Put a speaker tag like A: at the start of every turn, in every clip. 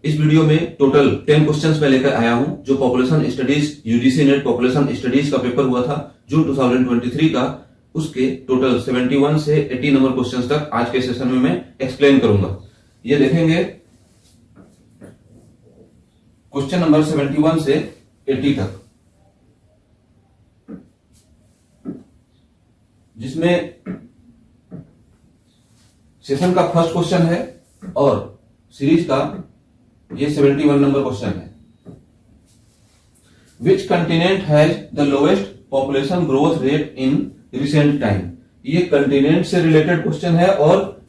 A: इस वीडियो में total 10 questions मैं लेकर आया हूं जो population studies UGC net population studies का पेपर हुआ था जून 2023 का, उसके टोटल 71 से 80 नंबर क्वेश्चंस तक आज के सेशन में मैं एक्सप्लेन करूंगा। ये देखेंगे क्वेश्चन नंबर 71 से 80 तक, जिसमें सेशन का फर्स्ट क्वेश्चन है और सीरीज का ये 71 नंबर क्वेश्चन है। Which continent has the lowest population growth rate in recent time. ये कंटिनेंट से रिलेटेड क्वेश्चन है और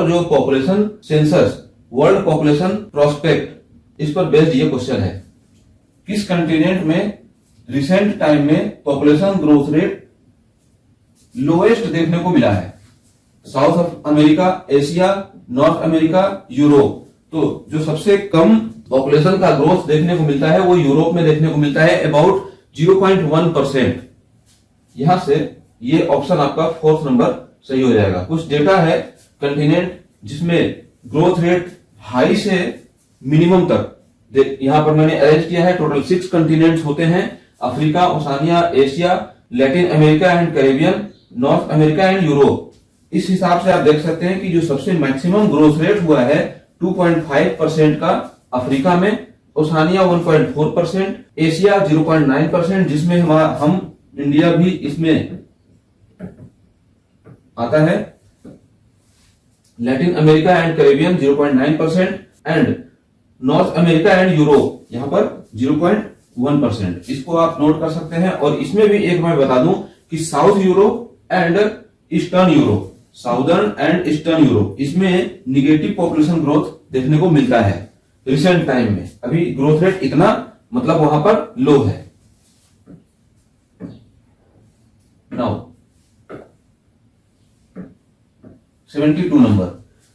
A: जो population census world population prospect इस पर बेस्ड ये क्वेश्चन है। किस कंटिनेंट में रिसेंट टाइम में पॉपुलेशन ग्रोथ रेट लोएस्ट देखने को मिला है? South America, Asia, North America, Europe. तो जो सबसे कम पॉपुलेशन का ग्रोथ देखने को मिलता है वो यूरोप में देखने को मिलता है, अबाउट 0.1%। यहां से ये ऑप्शन आपका फोर्थ नंबर सही हो जाएगा। कुछ डेटा है कंटिनेंट जिसमें ग्रोथ रेट हाई से मिनिमम तक यहां पर मैंने अरेंज किया है। टोटल 6 कंटिनेंट्स होते हैं, Africa, Oceania, Asia, Latin America and Caribbean, North America and Europe. इस हिसाब से आप देख सकते हैं कि जो सबसे मैक्सिमम ग्रोथ रेट हुआ है 2.5% का अफ्रीका में, ओशानिया 1.4%, एशिया 0.9%, जिसमें हम इंडिया भी इसमें आता है, Latin America and Caribbean 0.9% and north America and Europe यहां पर 0.1%। इसको आप नोट कर सकते हैं। और इसमें भी एक मैं बता दूं कि south Europe and eastern Europe, southern and eastern Europe, इसमें निगेटिव पॉपुलेशन ग्रोथ देखने को मिलता है रिसेंट टाइम में। अभी ग्रोथ रेट इतना मतलब वहां पर लो है। Now 72 number,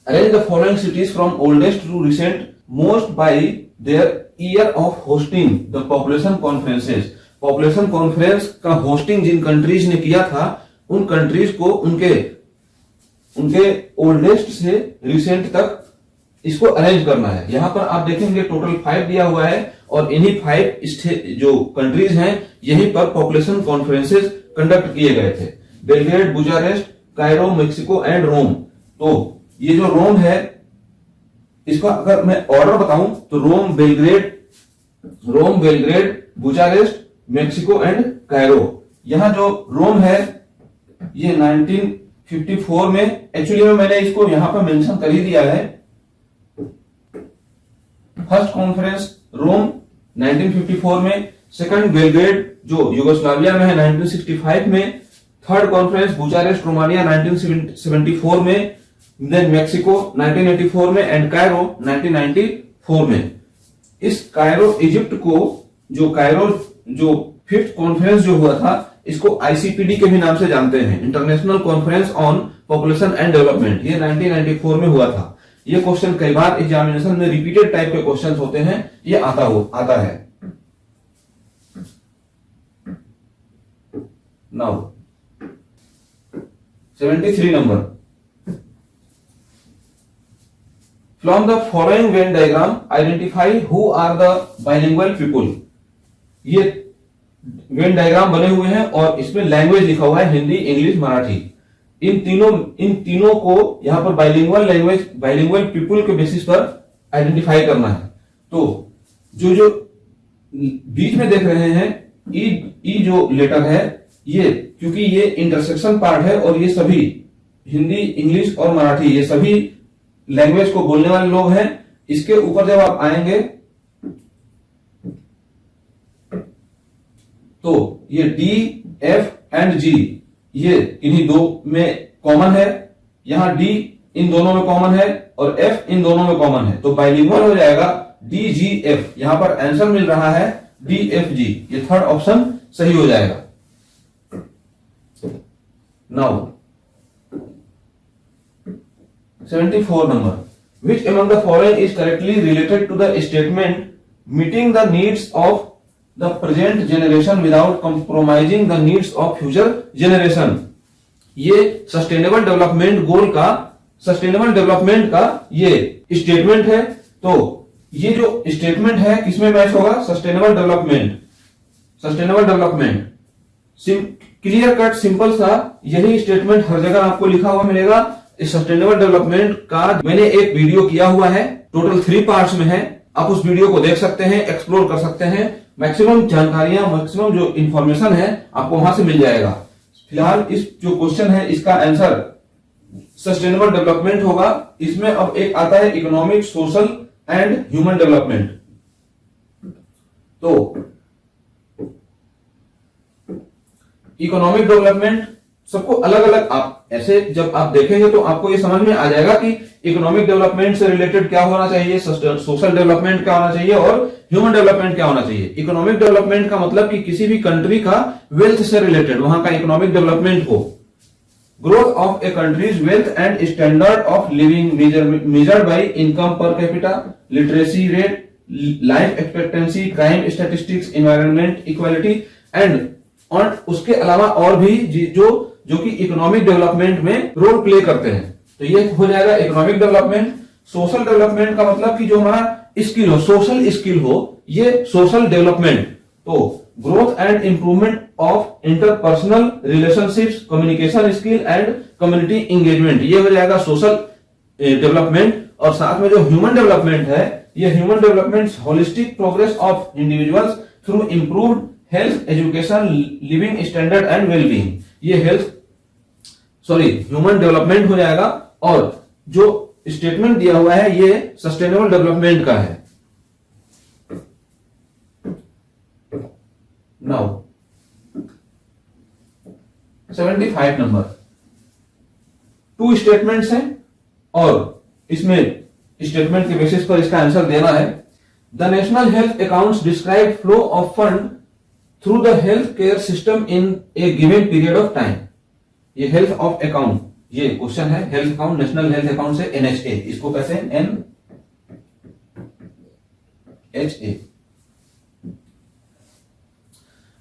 A: arrange the following cities from oldest to recent most by their year of hosting the population conferences. Population conference का होस्टिंग जिन कंट्रीज ने किया था उन कंट्रीज को उनके ओल्डेस्ट से रिसेंट तक इसको अरेंज करना है। यहां पर आप देखेंगे टोटल 5 दिया हुआ है और इन्हीं 5 जो कंट्रीज हैं यहीं पर पॉपुलेशन कॉन्फ्रेंसेस कंडक्ट किए गए थे। बेलग्रेड, बुजारेस्ट, कायरो, मेक्सिको एंड रोम। तो ये जो रोम है इसका अगर मैं ऑर्डर बताऊं तो रोम, बेलग्रेड, बुजारेस्ट, मेक्सिको एंड कायरो। यहां जो रोम है ये 1954 में, एक्चुअली में मैंने इसको यहां पर मेंशन कर ही दिया है। फर्स्ट कॉन्फ्रेंस रोम 1954 में, सेकंड बेलग्रेड जो यूगोस्लाविया में है 1965 में, थर्ड कॉन्फ्रेंस बुचारेस्ट रोमानिया 1974 में, देन मेक्सिको 1984 में एंड कायरो 1994 में। इस कायरो इजिप्ट को जो फिफ्थ कॉन्फ्रेंस जो हुआ था इसको आईसीपीडी के भी नाम से जानते हैं, international conference on population and development. ये 1994 में हुआ था। ये क्वेश्चन कई बार एग्जामिनेशन में रिपीटेड टाइप के क्वेश्चंस होते हैं, ये आता है। Now 73 number, from the following Venn diagram identify who are the bilingual people. ये वेन डायग्राम बने हुए हैं और इसमें लैंग्वेज लिखा हुआ है हिंदी, इंग्लिश, मराठी। इन तीनों को यहां पर बाइलिंगुअल पीपुल के बेसिस पर आइडेंटिफाई करना है। तो जो बीच में देख रहे हैं ई जो लेटर है, ये क्योंकि ये इंटरसेक्शन पार्ट है और ये सभी हिंदी, इंग्लिश और मराठी ये सभी लैंग्वेज को बोलने वाले लोग हैं। इसके ऊपर जब आप आएंगे तो ये डी, एफ एंड जी ये इन्हीं दो में कॉमन है। यहां डी इन दोनों में कॉमन है और एफ इन दोनों में कॉमन है, तो बाइलिंगुअल हो जाएगा डी, जी, एफ। यहां पर आंसर मिल रहा है डी, एफ, जी। ये थर्ड ऑप्शन सही हो जाएगा। Now 74 number, which among the following is correctly related to the statement meeting the needs of the present generation without compromising the needs of future generation। ये sustainable development का ये statement है। तो ये जो स्टेटमेंट है किसमें मैच होगा? Sustainable development. Sustainable development clear cut simple सा यही स्टेटमेंट हर जगह आपको लिखा हुआ मिलेगा। इस सस्टेनेबल डेवलपमेंट का मैंने एक वीडियो किया हुआ है, टोटल 3 पार्ट्स में है। आप उस वीडियो को देख सकते हैं, एक्सप्लोर कर सकते हैं। मैक्सिमम जानकारियां, मैक्सिमम जो इंफॉर्मेशन है आपको वहां से मिल जाएगा। फिलहाल इस जो क्वेश्चन है इसका आंसर सस्टेनेबल डेवलपमेंट होगा। इसमें अब एक आता है economic, social and human development. तो इकोनॉमिक डेवलपमेंट सबको अलग अलग, आप ऐसे जब आप देखेंगे तो आपको ये समझ में आ जाएगा कि इकोनॉमिक डेवलपमेंट से रिलेटेड क्या होना चाहिए, सोशल डेवलपमेंट क्या होना चाहिए और ह्यूमन डेवलपमेंट क्या होना चाहिए। इकोनॉमिक डेवलपमेंट का मतलब कि किसी भी कंट्री का वेल्थ से रिलेटेड वहां का इकोनॉमिक डेवलपमेंट हो। Growth of A countries wealth and standard of living measured by income per capita, literacy rate, life expectancy, crime statistics, environment equality and और उसके अलावा और भी जो कि इकोनॉमिक डेवलपमेंट में रोल प्ले करते हैं। तो ये हो जाएगा इकोनॉमिक डेवलपमेंट। सोशल डेवलपमेंट का मतलब कि जो हमारा स्किल हो, सोशल स्किल हो, ये सोशल डेवलपमेंट। तो growth and improvement of interpersonal relationships, communication skill and community engagement, ये हो जाएगा सोशल डेवलपमेंट। और साथ में जो ह्यूमन डेवलपमेंट है, ये human development holistic progress of individuals through improved health, education, living standard and wellbeing, ये ह्यूमन डेवलपमेंट हो जाएगा। और जो स्टेटमेंट दिया हुआ है ये सस्टेनेबल डेवलपमेंट का है। नाउ 75 नंबर, 2 स्टेटमेंट्स हैं और इसमें स्टेटमेंट के बेसिस पर इसका आंसर देना है। The national health accounts describe flow of fund through the health care system in A given period of time. ये हेल्थ ऑफ अकाउंट, ये क्वेश्चन है। Health account, national health account से NHA, इसको कहते हैं NHA।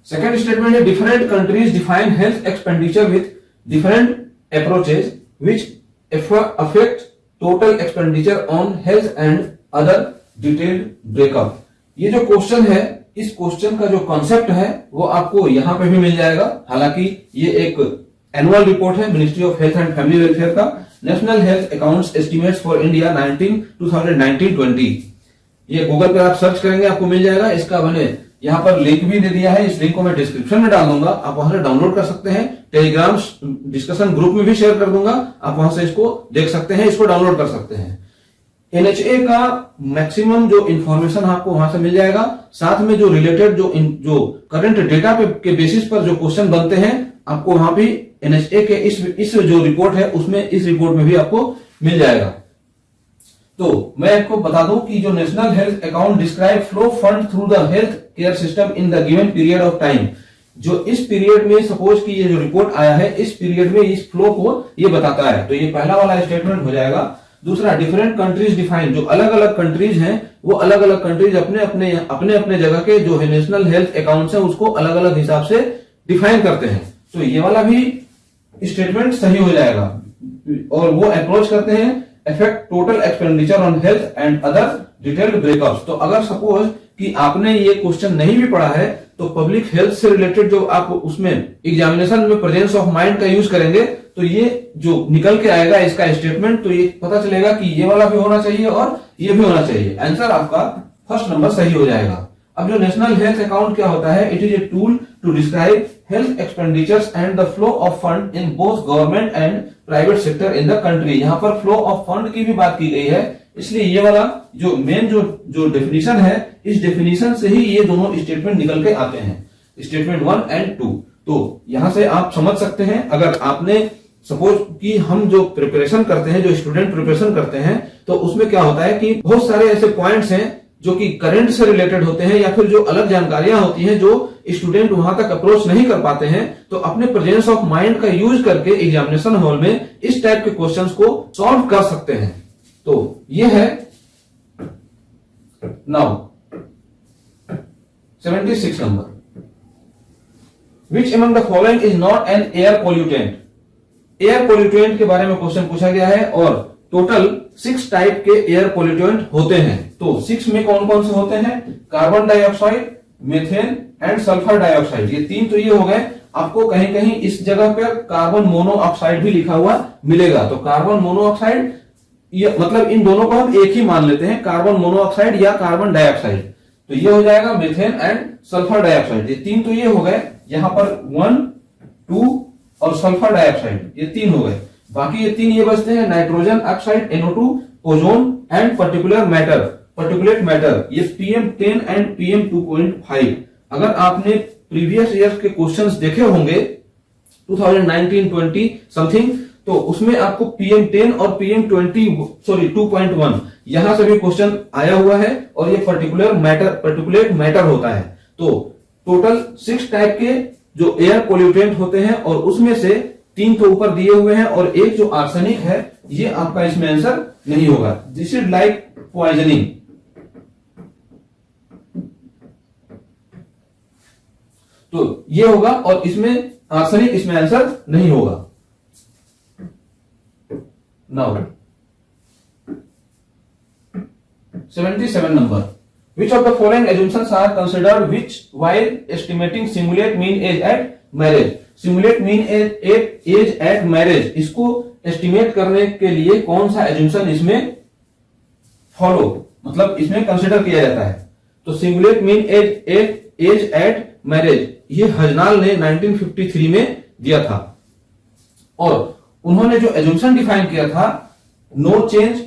A: सेकेंड स्टेटमेंट है different countries define health expenditure with different approaches which affect total expenditure on health and other detailed breakup. ये जो question है, इस क्वेश्चन का जो कॉन्सेप्ट है वो आपको यहां पे भी मिल जाएगा। हालांकि ये एक एनुअल रिपोर्ट है ministry of health and family welfare का, national health accounts estimates for India 2019-20। ये गूगल पे आप सर्च करेंगे आपको मिल जाएगा। इसका मैंने यहाँ पर लिंक भी दे दिया है, इस लिंक को मैं डिस्क्रिप्शन में डाल दूंगा, आप वहां से डाउनलोड कर सकते हैं। टेलीग्राम डिस्कशन ग्रुप में भी शेयर कर दूंगा, आप वहां से इसको देख सकते हैं, इसको डाउनलोड कर सकते हैं। NHA का मैक्सिमम जो इंफॉर्मेशन आपको वहां से मिल जाएगा। साथ में जो रिलेटेड जो करंट डेटा के बेसिस पर जो क्वेश्चन बनते हैं आपको वहां भी NHA के इस जो रिपोर्ट है उसमें, इस रिपोर्ट में भी आपको मिल जाएगा। तो मैं आपको बता दूं कि जो national health account describe flow fund through the health care system in the given period of time, जो इस पीरियड में सपोज कि ये जो रिपोर्ट आया है इस पीरियड में इस फ्लो को ये बताता है। तो ये पहला वाला स्टेटमेंट हो जाएगा। दूसरा, डिफरेंट कंट्रीज डिफाइन, जो अलग अलग कंट्रीज हैं वो अलग अलग कंट्रीज अपने अपने जगह के जो है नेशनल हेल्थ अकाउंट्स है उसको अलग अलग हिसाब से डिफाइन करते हैं। तो ये वाला भी स्टेटमेंट सही हो जाएगा। और वो अप्रोच करते हैं effect total expenditure on health and other detailed breakups. तो अगर सपोज कि आपने ये क्वेश्चन नहीं भी पढ़ा है तो पब्लिक हेल्थ से रिलेटेड जो आप उसमें एग्जामिनेशन में प्रेजेंस ऑफ माइंड का यूज करेंगे तो ये जो निकल के आएगा इसका स्टेटमेंट, तो ये पता चलेगा कि ये वाला भी होना चाहिए और ये भी होना चाहिए। आंसर आपका फर्स्ट नंबर सही हो जाएगा। अब जो नेशनल हेल्थ अकाउंट क्या होता है, it is a tool to describe health expenditures and the flow of fund in both government and private sector in the country. यहाँ पर फ्लो ऑफ फंड की भी बात की गई है, इसलिए ये वाला जो मेन जो डेफिनेशन है, इस डेफिनेशन से ही ये दोनों स्टेटमेंट निकल के आते हैं, स्टेटमेंट 1 एंड 2। तो यहां से आप समझ सकते हैं, अगर आपने सपोज कि हम जो प्रिपरेशन करते हैं, जो स्टूडेंट प्रिपरेशन करते हैं, तो उसमें क्या होता है कि बहुत सारे ऐसे पॉइंट्स हैं जो कि करंट से रिलेटेड होते हैं या फिर जो अलग जानकारियां होती हैं जो स्टूडेंट वहां तक अप्रोच नहीं कर पाते हैं, तो अपने प्रेजेंस ऑफ माइंड का यूज करके एग्जामिनेशन हॉल में इस टाइप के क्वेश्चंस को सॉल्व कर सकते हैं। तो ये है now 76 number, which among the following is not an air pollutant. Air pollutant के बारे में क्वेश्चन पूछा गया है और टोटल 6 टाइप के एयर पोल्यूटेंट होते हैं। तो 6 में कौन कौन से होते हैं? Carbon dioxide, methane and sulphur dioxide. ये 3 तो ये हो गए। आपको कहीं कहीं इस जगह पर कार्बन मोनोऑक्साइड भी लिखा हुआ मिलेगा। तो कार्बन मोनोऑक्साइड, ये मतलब इन दोनों को हम एक ही मान लेते हैं, कार्बन मोनोऑक्साइड या कार्बन डाइऑक्साइड। तो ये हो जाएगा मीथेन एंड सल्फर डाइऑक्साइड। ये 3 तो ये हो गए। यहां पर 1, 2 और सल्फर डाइऑक्साइड, ये 3 हो गए। बाकी ये 3 ये बचते हैं, nitrogen oxide, NO2, ozone and particulate matter, ये PM10 एंड PM2.5। अगर आपने प्रीवियस ईयर के क्वेश्चंस देखे होंगे 2019-20 समथिंग, तो उसमें आपको PM10 और PM2.1 यहां से भी क्वेश्चन आया हुआ है और ये पर्टिकुलेट मैटर होता है। तो टोटल 6 टाइप के जो एयर पोल्यूटेंट होते हैं और उसमें से 3 तो ऊपर दिए हुए हैं और एक जो आर्सेनिक है ये आपका इसमें आंसर नहीं होगा। This is like poisoning. तो ये होगा और इसमें आर्सेनिक इसमें आंसर नहीं होगा। Now 77 number. Which of the following assumptions are considered which while estimating simulate mean age at marriage? Simulate mean age at marriage, इसको estimate करने के लिए कौन सा assumption इसमें follow, मतलब इसमें consider किया जाता है? तो simulate mean age at marriage ये हजनाल ने 1953 में दिया था और उन्होंने जो assumption डिफाइन किया था, no change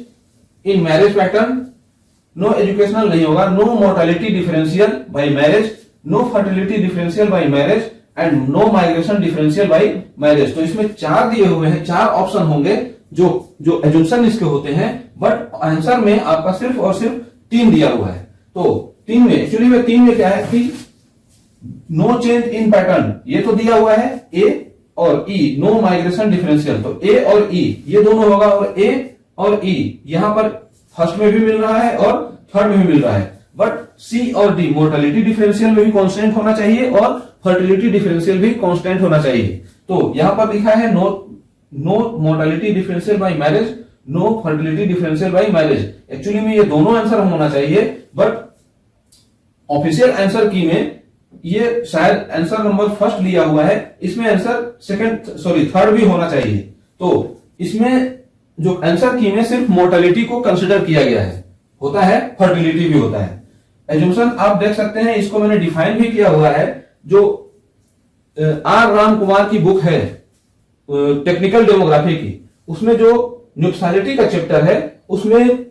A: in marriage pattern, no educational नहीं होगा, no mortality differential by marriage, no fertility differential by marriage and no migration differential by marriage. तो इसमें 4 दिए हुए हैं, 4 ऑप्शन होंगे जो एजुम्पशन इसके होते हैं, बट आंसर में आपका सिर्फ और सिर्फ 3 दिया हुआ है। तो 3 में एक्चुअली में 3 में क्या है कि नो चेंज इन पैटर्न ये तो दिया हुआ है ए और ई, नो माइग्रेशन डिफरेंशियल, तो ए और ई ये दोनों होगा और ए और ई यहां पर फर्स्ट में भी मिल रहा है और थर्ड में भी मिल रहा है, बट सी और डी मोर्टेलिटी डिफरेंशियल में भी कांस्टेंट होना चाहिए और फर्टिलिटी डिफरेंशियल भी कांस्टेंट होना चाहिए। तो यहां पर लिखा है no mortality differential by marriage, no fertility differential by marriage. Actually में ये दोनों आंसर होना चाहिए, बट ऑफिशियल आंसर की में ये शायद आंसर नंबर फर्स्ट लिया हुआ है, इसमें आंसर थर्ड भी होना चाहिए। तो इसमें जो आंसर की में सिर्फ मोर्टेलिटी को कंसिडर किया गया है, होता है फर्टिलिटी भी होता है। एजुम्पशन आप देख सकते हैं, इसको मैंने डिफाइन भी किया हुआ है। जो आर राम कुमार की बुक है टेक्निकल डेमोग्राफी की, उसमें जो न्यूक्सालिटी का चैप्टर है उसमें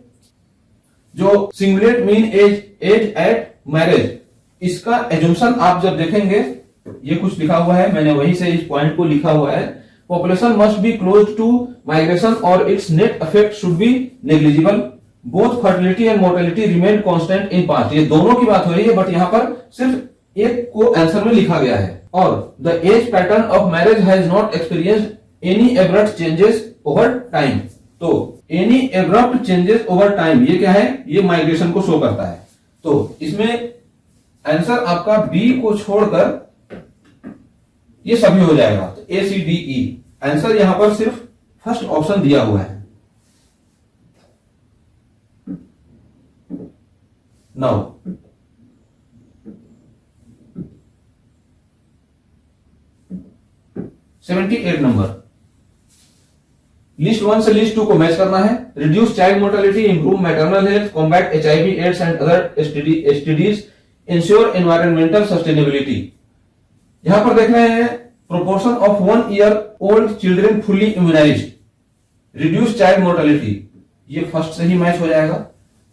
A: जो singulate mean age at marriage, इसका एजुम्पशन आप जब देखेंगे ये कुछ लिखा हुआ है, मैंने वहीं से इस पॉइंट को लिखा हुआ है। Population must be close to migration or its net effect should be negligible. Both fertility and mortality remain constant in past. ये दोनों की बात हो रही है, बट यहां पर सिर्फ एक को आंसर में लिखा गया है। और the age pattern of marriage has not experienced any abrupt changes over time. तो any abrupt changes over time ये क्या है? ये माइग्रेशन को शो करता है। तो इसमें आंसर आपका बी को छोड़कर ये सभी हो जाएगा। तो ए सी डी ई आंसर यहां पर सिर्फ फर्स्ट ऑप्शन दिया हुआ है। नाउ 78 नंबर, लिस्ट 1 से लिस्ट 2 को मैच करना है। Reduce child mortality, improve maternal health, combat HIV AIDS and other STDs, ensure environmental sustainability. यहां पर देख रहे हैं proportion of 1 year old children fully immunized, reduce child mortality ये फर्स्ट से ही मैच हो जाएगा।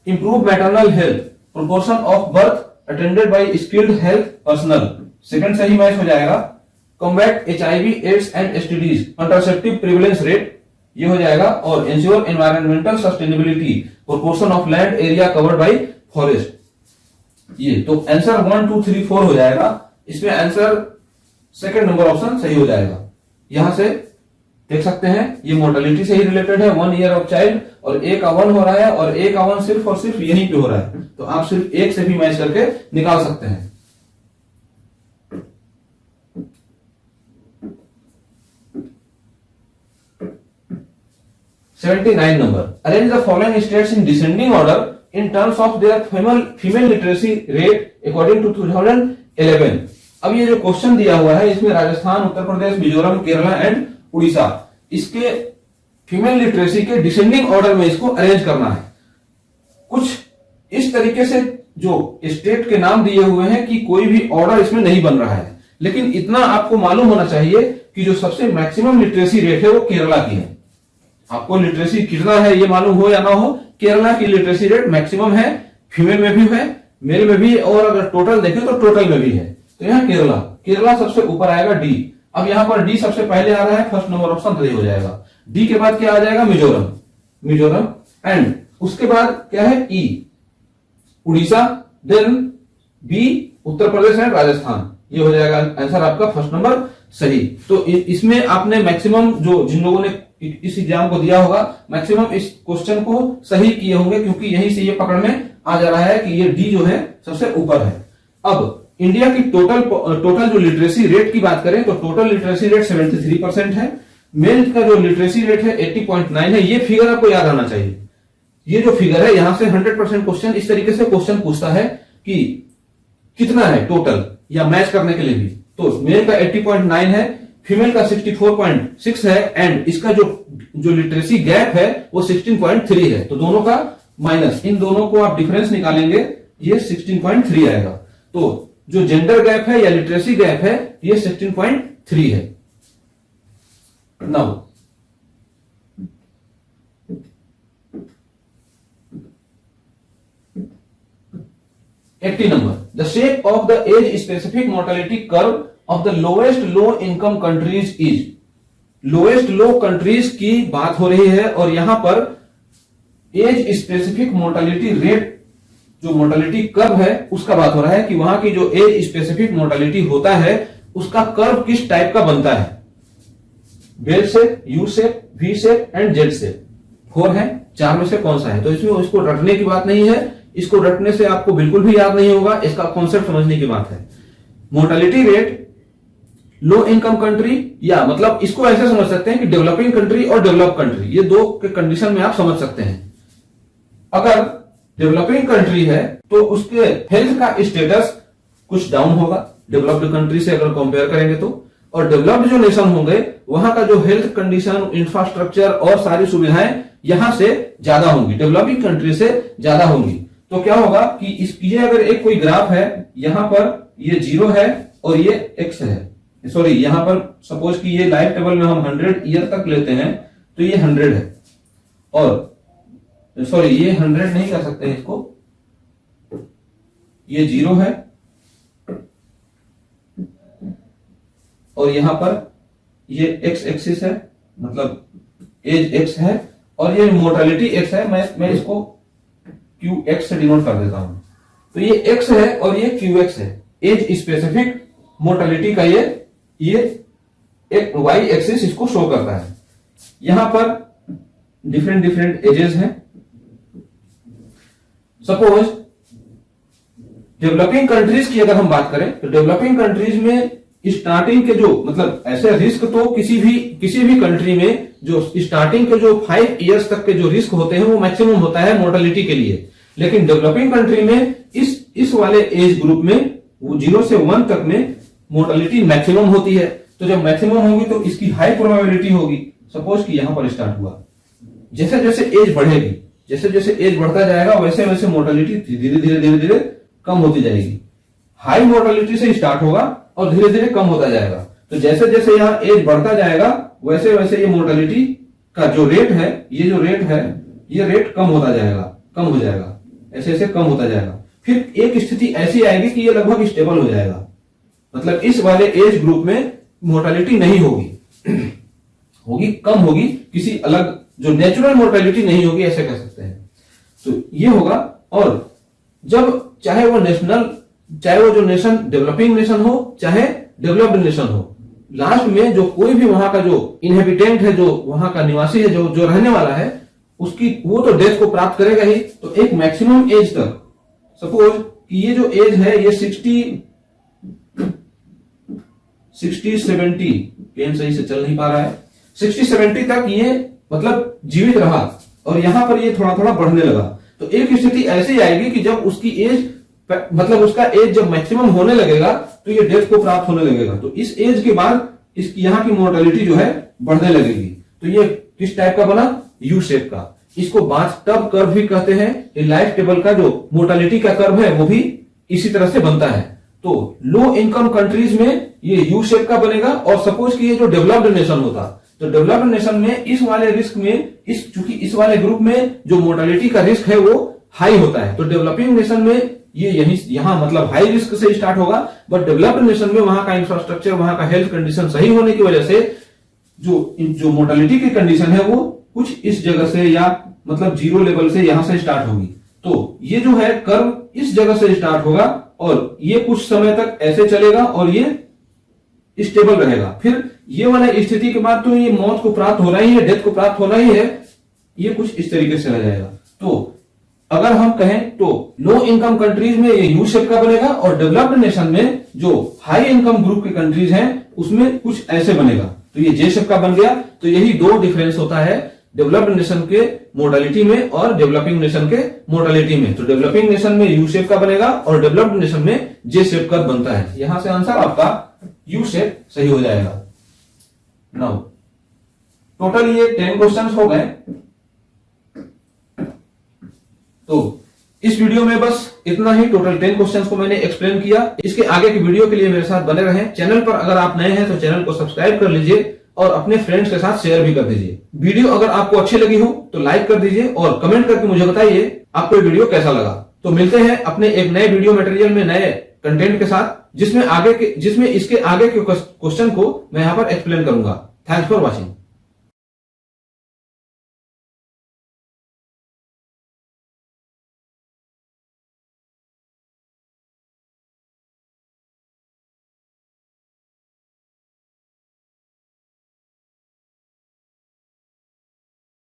A: Improve maternal health, proportion of birth attended by skilled health personnel, second से ही मैच हो जाएगा। Combat HIV AIDS and STDs, contraceptive prevalence rate ये हो जाएगा। और ensure environmental sustainability, proportion of land area covered by forest. ये तो आंसर 1 2 3 4 हो जाएगा। इसमें आंसर सेकंड नंबर ऑप्शन सही हो जाएगा। यहां से देख सकते हैं ये मोर्टेलिटी से ही रिलेटेड है, 1 year ऑफ चाइल्ड, और ए का 1 हो रहा है और ए का 1 सिर्फ और सिर्फ यहीं पे हो रहा है। तो आप सिर्फ एक से भी मैच करके निकाल सकते हैं। 79 number, arrange the following states in descending order in terms of their female literacy rate according to 2011। अब ये जो क्वेश्चन दिया हुआ है इसमें राजस्थान, उत्तर प्रदेश, मिजोरम, केरला एंड उड़ीसा, इसके फीमेल लिटरेसी के डिसेंडिंग ऑर्डर में इसको अरेंज करना है। कुछ इस तरीके से जो स्टेट के नाम दिए हुए हैं कि कोई भी ऑर्डर इसमें नहीं बन रहा है, लेकिन इतना आपको मालूम होना चाहिए कि जो सबसे मैक्सिमम लिटरेसी रेट है वो केरला की है। आपको लिटरेसी कितना है ये मालूम हो या ना हो, केरला की लिटरेसी रेट मैक्सिमम है, फीमेल में भी है, मेल में भी, और अगर टोटल देखें तो टोटल में भी है। तो यहाँ केरला सबसे ऊपर आएगा, डी। अब यहाँ पर डी सबसे पहले आ रहा है, फर्स्ट नंबर ऑप्शन सही हो जाएगा। डी के बाद क्या आ जाएगा, मिजोरम एंड उसके बाद क्या है, E Orissa, then B Uttar Pradesh and Rajasthan. ये हो जाएगा आंसर आपका फर्स्ट नंबर सही। तो इसमें आपने मैक्सिमम जो जिन लोगों ने इस एग्जाम को दिया होगा मैक्सिमम इस क्वेश्चन को सही किए होंगे, क्योंकि यहीं से ये पकड़ में आ जा रहा है कि ये डी जो है सबसे ऊपर है। अब इंडिया की टोटल जो लिटरेसी रेट की बात करें तो टोटल लिटरेसी रेट 73% है। मेल का जो लिटरेसी रेट है 80.9 है। ये फिगर आपको याद आना चाहिए। ये जो फिगर है यहां से 100% क्वेश्चन इस तरीके से क्वेश्चन पूछता है कि कितना है टोटल, या मैच करने के लिए भी। तो मेल का 80.9 है, फीमेल का 64.6 है एंड इसका जो लिटरेसी गैप है वो 16.3 है। तो दोनों का माइनस, इन दोनों को आप डिफरेंस निकालेंगे, ये 16.3 आएगा। तो जो जेंडर गैप है या लिटरेसी गैप है ये 16.3 है। Now 80 number, the shape of the age specific mortality curve of the lowest low income countries is, lowest low countries की बात हो रही है और यहां पर एज स्पेसिफिक मोर्टालिटी रेट, जो मोर्टालिटी कर्व है उसका बात हो रहा है कि वहां की जो एज स्पेसिफिक मोर्टालिटी होता है उसका कर्व किस टाइप का बनता है, bell shape, U shape, V shape and Z shape. 4 है, 4 में से कौन सा है। तो इसमें इसको रटने की बात नहीं है, इसको रटने से आपको बिल्कुल भी याद नहीं होगा, इसका कॉन्सेप्ट समझने की बात है। Mortality rate low income country, या मतलब इसको ऐसे समझ सकते हैं कि डेवलपिंग कंट्री और डेवलप कंट्री, ये दो के कंडीशन में आप समझ सकते हैं। अगर डेवलपिंग कंट्री है तो उसके हेल्थ का स्टेटस कुछ डाउन होगा डेवलप्ड कंट्री से अगर कंपेयर करेंगे तो, और डेवलप्ड जो नेशन होंगे वहां का जो हेल्थ कंडीशन, इंफ्रास्ट्रक्चर और सारी सुविधाएं यहां से ज्यादा होंगी, डेवलपिंग कंट्री से ज्यादा होंगी। तो क्या होगा कि ये अगर एक कोई ग्राफ है, यहां पर ये 0 है और ये x है, सॉरी यहां पर सपोज कि ये लाइफ टेबल में हम 100 ईयर तक लेते हैं तो ये 100 है, और सॉरी ये 100 नहीं कर सकते इसको, ये 0 है और यहां पर ये x एक्सिस है, मतलब एज x है और ये मोर्टालिटी x है। मैं इसको QX से डिनोट कर देता हूं। तो ये x है और ये QX है, एज स्पेसिफिक मोर्टालिटी का ये एक y एक्सिस इसको शो करता है। यहां पर डिफरेंट एजेस हैं। सपोज डेवलपिंग कंट्रीज की अगर हम बात करें तो डेवलपिंग कंट्रीज में स्टार्टिंग के जो मतलब ऐसे रिस्क तो किसी भी कंट्री में जो स्टार्टिंग के जो 5 इयर्स तक के जो रिस्क होते हैं वो मैक्सिमम होता है मोर्टालिटी के लिए, लेकिन डेवलपिंग कंट्री में इस वाले एज ग्रुप में वो 0 से 1 तक में मोर्टालिटी मैक्सिमम होती है। तो जब मैक्सिमम होगी तो इसकी हाई प्रोबेबिलिटी होगी। सपोज कि यहां पर स्टार्ट हुआ, जैसे जैसे एज बढ़ेगी, जैसे जैसे एज बढ़ता जाएगा वैसे वैसे मोर्टालिटी धीरे धीरे कम होती जाएगी। हाई मोर्टालिटी से स्टार्ट होगा और धीरे धीरे कम होता जाएगा। तो जैसे जैसे यहाँ एज बढ़ता जाएगा वैसे वैसे ये मोर्टालिटी का जो रेट है, ये जो रेट है, ये रेट कम होता जाएगा, कम हो जाएगा, ऐसे ऐसे कम होता जाएगा। फिर एक स्थिति ऐसी आएगी कि ये लगभग स्टेबल हो जाएगा, मतलब इस वाले एज ग्रुप में मोर्टालिटी नहीं होगी, होगी कम होगी, किसी अलग जो नेचुरल मोर्टालिटी नहीं होगी, ऐसे कह सकते हैं। तो ये होगा। और जब चाहे वो जो नेशन डेवलपिंग नेशन हो चाहे डेवलप्ड नेशन हो, लास्ट में जो कोई भी वहां का जो इनहेबिटेंट है, जो वहां का निवासी है, जो रहने वाला है, उसकी वो तो डेथ को प्राप्त करेगा ही। तो एक मैक्सिमम एज तक, सपोज कि ये जो एज है ये 60-70, पेन सही से चल नहीं पा रहा है, 60-70 तक ये मतलब जीवित रहा और यहां पर ये थोड़ा थोड़ा बढ़ने लगा, तो एक स्थिति ऐसी आएगी कि जब उसकी एज मतलब उसका एज जब मैक्सिमम होने लगेगा तो ये डेथ को प्राप्त होने लगेगा। तो इस एज के बाद इसकी यहाँ की मोर्टेलिटी जो है बढ़ने लगेगी। तो ये किस टाइप का बना? यू शेप का। इसको बाथटब कर्व भी कहते हैं। ये लाइफ टेबल का जो मोर्टेलिटी का कर्व है वो भी इसी तरह से बनता है। तो लो इनकम कंट्रीज में ये यू शेप का बनेगा। और सपोज कि ये जो डेवलप्ड नेशन होता, तो डेवलप्ड नेशन में इस वाले रिस्क में चूंकि इस वाले ग्रुप में जो मोर्टेलिटी का रिस्क है वो हाई होता है, तो डेवलपिंग नेशन में ये यहां मतलब हाई रिस्क से स्टार्ट होगा। बट डेवलप्ड नेशन में वहां का इंफ्रास्ट्रक्चर, वहां का हेल्थ कंडीशन सही होने की वजह से जो मोर्टेलिटी की कंडीशन है वो कुछ इस जगह से या मतलब जीरो लेवल से यहां से स्टार्ट होगी। तो ये जो है कर्व इस जगह से स्टार्ट होगा और ये कुछ समय तक ऐसे चलेगा और ये स्टेबल रहेगा। फिर ये वाला स्थिति के बाद तो ये मौत को प्राप्त होना ही है, डेथ को प्राप्त होना ही है। ये कुछ इस तरीके से रह जाएगा। तो अगर हम कहें तो लो इनकम कंट्रीज में ये यू शेप का बनेगा और डेवलप्ड नेशन में जो हाई इनकम ग्रुप के कंट्रीज हैं उसमें कुछ ऐसे बनेगा। तो ये जे शेप का बन गया। तो यही दो डिफरेंस होता है डेवलप्ड नेशन के मोर्टेलिटी में और डेवलपिंग नेशन के मोर्टेलिटी में। तो डेवलपिंग नेशन में यू शेप का बनेगा और डेवलप्ड नेशन में जे शेप का बनता है। यहां से आंसर आपका यू शेप सही हो जाएगा। नाउ टोटल ये 10 क्वेश्चंस हो गए। तो इस वीडियो में बस इतना ही। टोटल 10 क्वेश्चंस को मैंने एक्सप्लेन किया। इसके आगे की वीडियो के लिए मेरे साथ बने रहें। चैनल पर अगर आप नए हैं तो चैनल को सब्सक्राइब कर लीजिए और अपने फ्रेंड्स के साथ शेयर भी कर दीजिए। वीडियो अगर आपको अच्छी लगी हो तो लाइक कर दीजिए और कमेंट करके मुझे बताइए आपको वीडियो कैसा लगा। तो मिलते हैं अपने एक नए वीडियो मटेरियल में नए कंटेंट के साथ जिसमें इसके आगे के क्वेश्चन को मैं यहां पर एक्सप्लेन करूंगा। Thanks for watching.